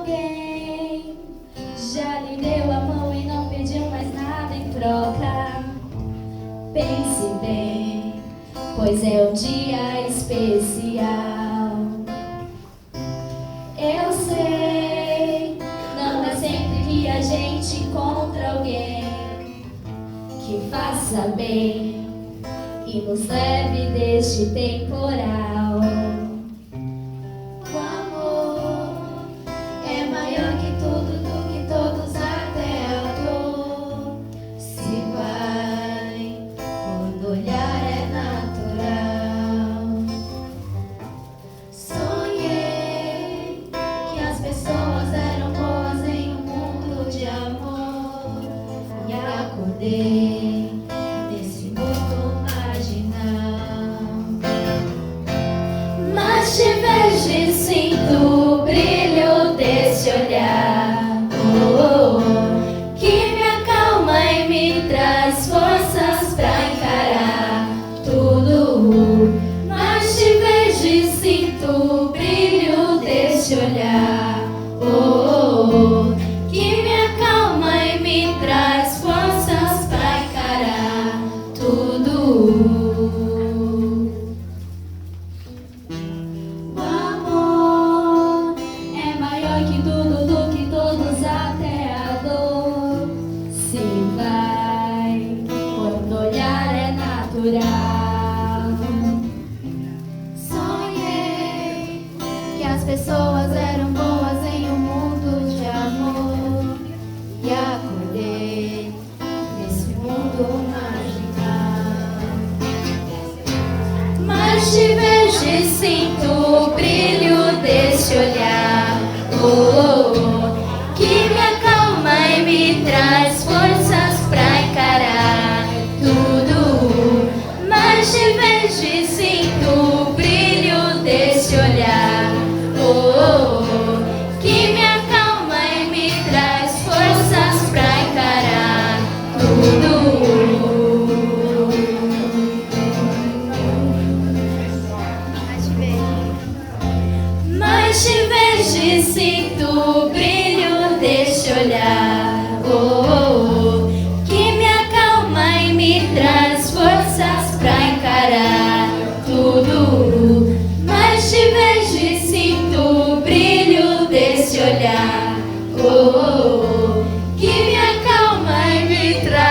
alguém já lhe deu a mão e não pediu mais nada em troca? Pense bem, pois é um dia especial. Eu sei, não é sempre que a gente encontra alguém que faça bem e nos leve deste temporal. O amor é maior que tudo, do que todos, até a dor. Se vai quando olhar é natural. Sonhei que as pessoas eram boas em um mundo de amor, e acordei nesse mundo marginal. Mas te vejo e sinto o brilho desse olhar, que me acalma e me traz forças pra encarar tudo. Mas te vejo e sinto o brilho desse olhar, que me acalma e me traz forças pra encarar tudo. O amor é maior que tudo, do que todos, até a dor. Se vai quando olhar é natural. Sonhei que as pessoas eram boas em um mundo de amor, e acordei nesse mundo marginal. Mas te vejo e sinto o brilho desse olhar, que me acalma e me traz forças pra encarar tudo. Mas te vejo e sinto o brilho desse olhar, que me acalma e me traz forças pra encarar tudo. Mas te vejo e sinto o brilho desse olhar.